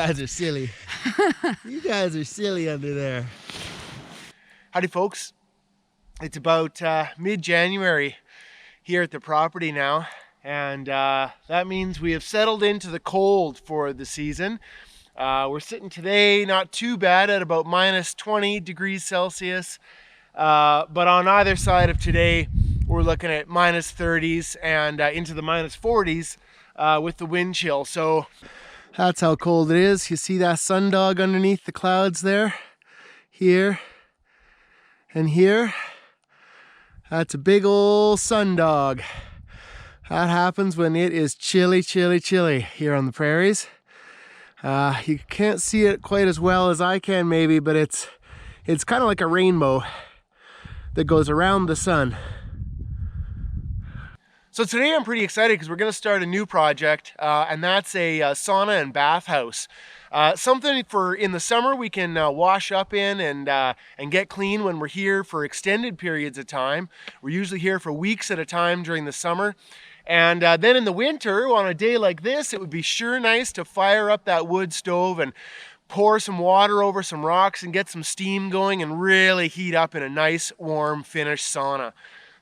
guys are silly. You guys are silly under there. Howdy, folks. It's about mid-January here at the property now, and that means we have settled into the cold for the season. We're sitting today not too bad at about minus 20 degrees Celsius, but on either side of today we're looking at minus 30s and into the minus 40s with the wind chill. So that's how cold it is. You see that sundog underneath the clouds there? Here and here. That's a big old sundog. That happens when it is chilly, chilly, chilly here on the prairies. You can't see it quite as well as I can maybe, but it's kind of like a rainbow that goes around the sun. So today I'm pretty excited because we're going to start a new project, and that's a sauna and bathhouse. Something for in the summer we can wash up in and get clean when we're here for extended periods of time. We're usually here for weeks at a time during the summer. And then in the winter, on a day like this, it would be sure nice to fire up that wood stove and pour some water over some rocks and get some steam going and really heat up in a nice, warm, finished sauna.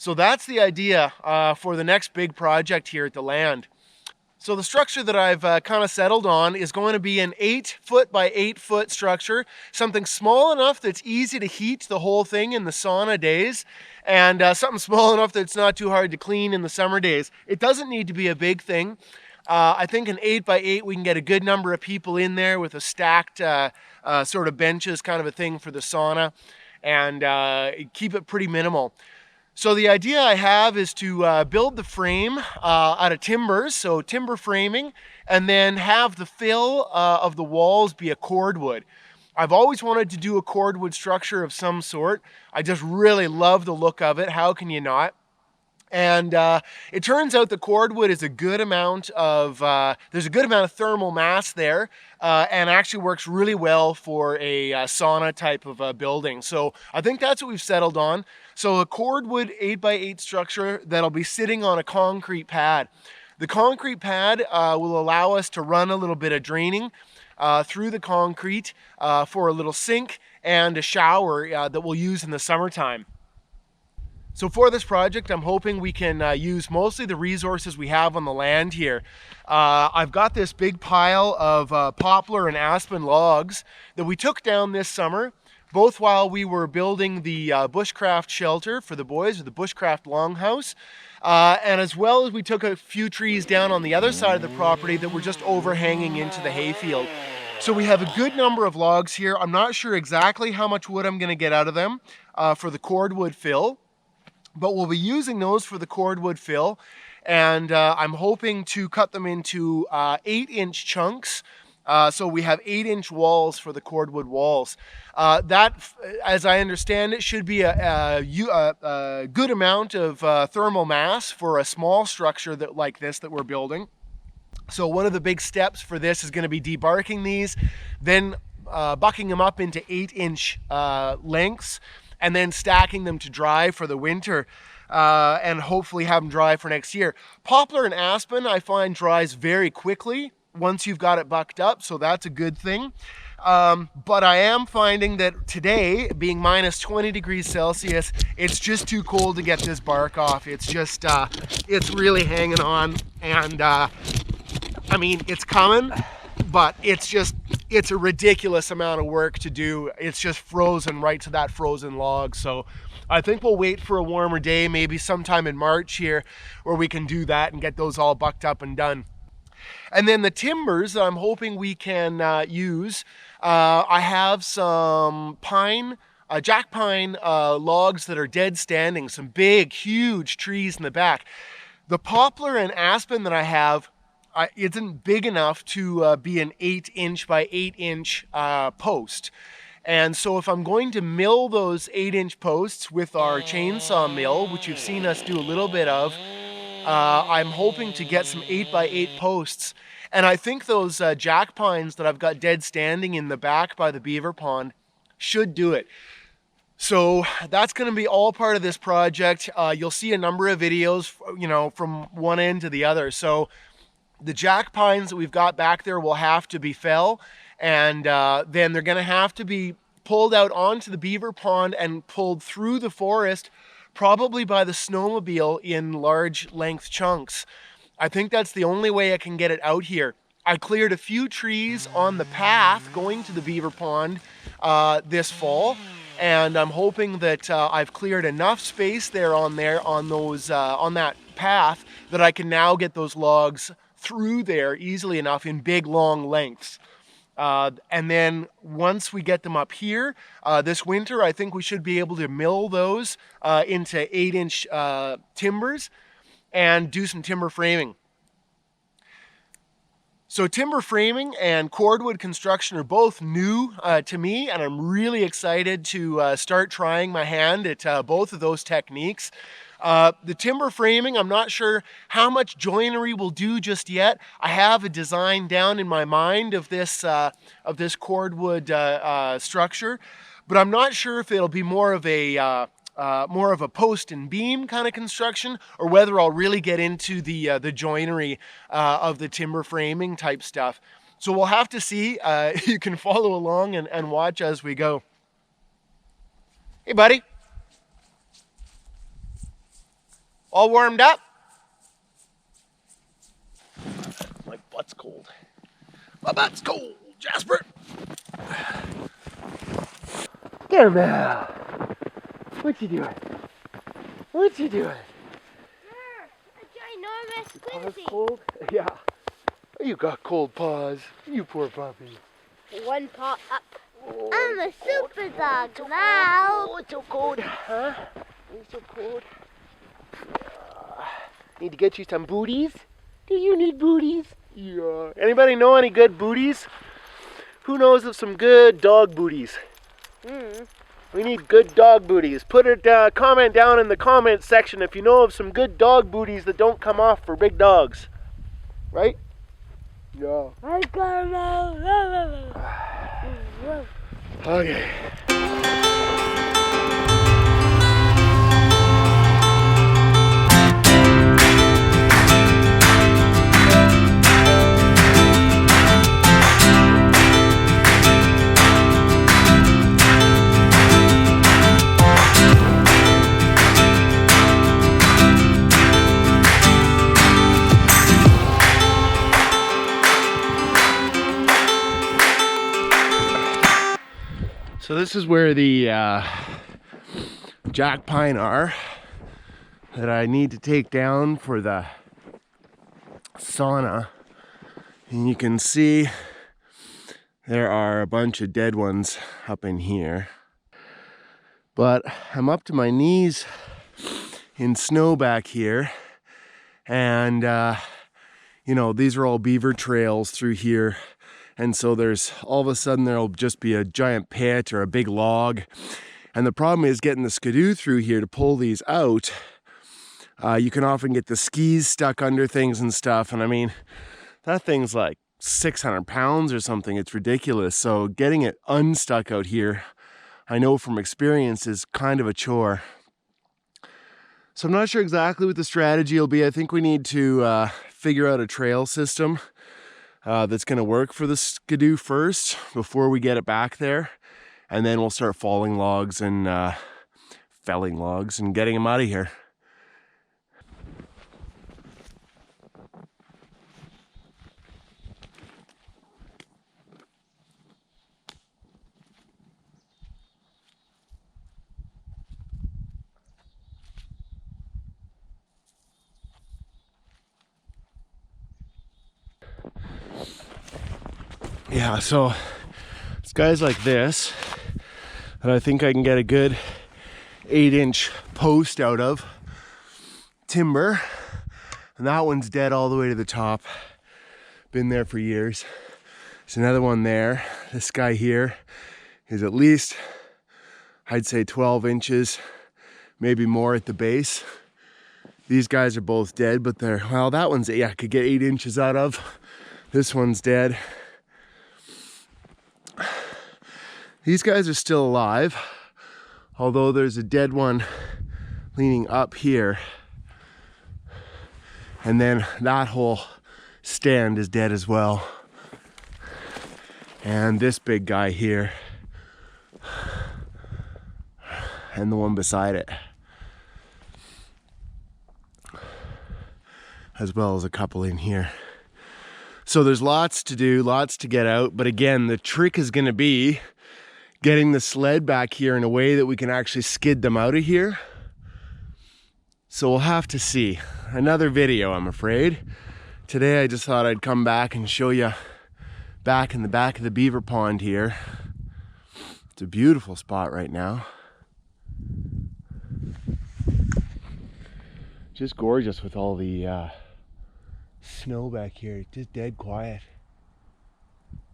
So that's the idea for the next big project here at the land. So the structure that I've kind of settled on is going to be an 8-foot by 8-foot structure, something small enough that's easy to heat the whole thing in the sauna days, and something small enough that's not too hard to clean in the summer days. It doesn't need to be a big thing. I think an 8 by 8 we can get a good number of people in there with a stacked sort of benches kind of a thing for the sauna, and keep it pretty minimal. So the idea I have is to build the frame out of timbers, so timber framing, and then have the fill of the walls be a cordwood. I've always wanted to do a cordwood structure of some sort. I just really love the look of it. How can you not? And it turns out the cordwood is a good amount of, there's a good amount of thermal mass there, and actually works really well for a sauna type of building. So I think that's what we've settled on. So a cordwood 8 by 8 structure that'll be sitting on a concrete pad. The concrete pad will allow us to run a little bit of draining through the concrete for a little sink and a shower that we'll use in the summertime. So for this project, I'm hoping we can use mostly the resources we have on the land here. I've got this big pile of poplar and aspen logs that we took down this summer, both while we were building the bushcraft shelter for the boys, or the bushcraft longhouse, and as well as we took a few trees down on the other side of the property that were just overhanging into the hayfield. So we have a good number of logs here. I'm not sure exactly how much wood I'm going to get out of them for the cordwood fill, but we'll be using those for the cordwood fill, and I'm hoping to cut them into 8-inch chunks. So we have 8-inch walls for the cordwood walls. That, as I understand it, should be a good amount of thermal mass for a small structure like this that we're building. So one of the big steps for this is going to be debarking these, then bucking them up into 8-inch lengths, and then stacking them to dry for the winter, and hopefully have them dry for next year. Poplar and aspen I find dries very quickly once you've got it bucked up, so that's a good thing. But I am finding that today, being minus 20 degrees Celsius, it's just too cold to get this bark off. It's just, it's really hanging on, and I mean, it's coming, but it's a ridiculous amount of work to do. It's just frozen right to that frozen log. So I think we'll wait for a warmer day, maybe sometime in March here, where we can do that and get those all bucked up and done. And then the timbers I'm hoping we can use. I have some pine, jack pine logs that are dead standing, some big, huge trees in the back. The poplar and aspen that I have isn't big enough to be an 8-inch by 8-inch post. And so if I'm going to mill those 8-inch posts with our chainsaw mill, which you've seen us do a little bit of, I'm hoping to get some 8 by 8 posts. And I think those jack pines that I've got dead standing in the back by the beaver pond should do it. So that's going to be all part of this project. You'll see a number of videos, from one end to the other. So the jack pines that we've got back there will have to be fell, and then they're going to have to be pulled out onto the beaver pond and pulled through the forest, probably by the snowmobile in large length chunks. I think that's the only way I can get it out here. I cleared a few trees on the path going to the beaver pond this fall, and I'm hoping that I've cleared enough space on that path that I can now get those logs through there easily enough in big long lengths. And then once we get them up here this winter, I think we should be able to mill those into 8-inch timbers and do some timber framing. So timber framing and cordwood construction are both new to me, and I'm really excited to start trying my hand at both of those techniques. The timber framing, I'm not sure how much joinery will do just yet. I have a design down in my mind of this cordwood structure, but I'm not sure if it'll be more of a post and beam kind of construction, or whether I'll really get into the joinery of the timber framing type stuff. So we'll have to see. You can follow along and watch as we go. Hey, buddy. All warmed up? My butt's cold. My butt's cold, Jasper. Caramel. What you doing? What you doing? A ginormous Paws squinty. cold? Yeah. You got cold paws. You poor puppy. One paw up. Oh, I'm a cold. super dog now. Oh, it's so cold. Huh? It's so cold. Need to get you some booties? Do you need booties? Yeah. Anybody know any good booties? Who knows of some good dog booties? We need good dog booties. Put it comment down in the comment section if you know of some good dog booties that don't come off for big dogs. Right? Yeah. Okay. So this is where the jack pine are that I need to take down for the sauna. And you can see there are a bunch of dead ones up in here. But I'm up to my knees in snow back here. And, you know, these are all beaver trails through here. And so there's all of a sudden there'll just be a giant pit or a big log. And the problem is getting the skidoo through here to pull these out. You can often get the skis stuck under things and stuff. And I mean, that thing's like 600 pounds or something. It's ridiculous. So getting it unstuck out here, I know from experience, is kind of a chore. So I'm not sure exactly what the strategy will be. I think we need to figure out a trail system that's going to work for the skidoo first before we get it back there, and then we'll start falling logs and felling logs and getting them out of here. Yeah, so it's guys like this that I think I can get a good 8-inch post out of timber. And that one's dead all the way to the top. Been there for years. There's another one there. This guy here is at least, I'd say 12 inches, maybe more at the base. These guys are both dead, but they're, well, that one's, yeah, I could get 8 inches out of. This one's dead. These guys are still alive, although there's a dead one leaning up here. And then that whole stand is dead as well. and this big guy here, and the one beside it, as well as a couple in here. So there's lots to do, lots to get out, but again, the trick is going to be getting the sled back here in a way that we can actually skid them out of here. So we'll have to see. Another video, I'm afraid. Today I just thought I'd come back and show you back in the back of the beaver pond here. It's a beautiful spot right now. Just gorgeous with all the snow back here. Just dead quiet.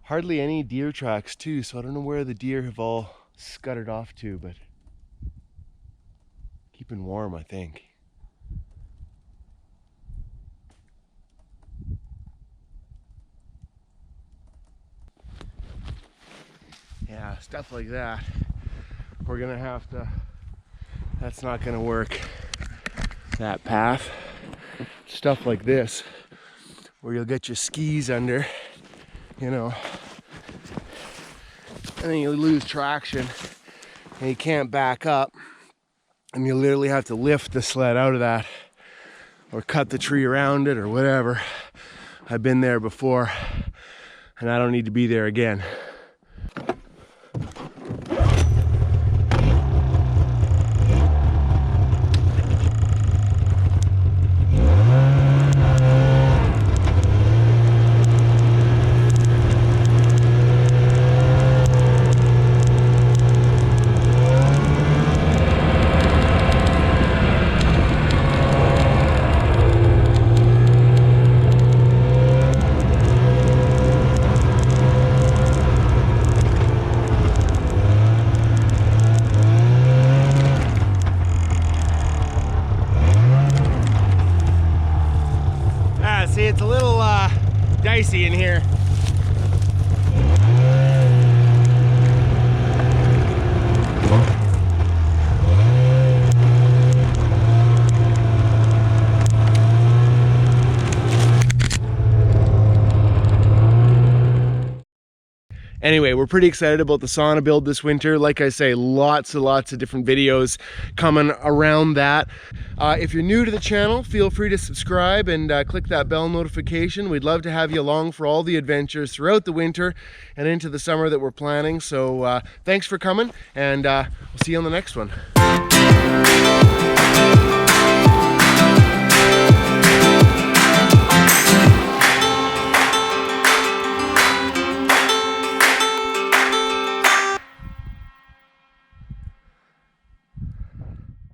Hardly any deer tracks too, so I don't know where the deer have all scuttered off to, but keeping warm, I think. Yeah, stuff like that. We're gonna have to, that's not gonna work. That path. Stuff like this, where you'll get your skis under, you know, and then you lose traction and you can't back up, and you literally have to lift the sled out of that or cut the tree around it or whatever. I've been there before and I don't need to be there again. See, it's a little dicey in here. Anyway, we're pretty excited about the sauna build this winter. Like I say, lots and lots of different videos coming around that. If you're new to the channel, feel free to subscribe and click that bell notification. We'd love to have you along for all the adventures throughout the winter and into the summer that we're planning. So thanks for coming, and we'll see you on the next one.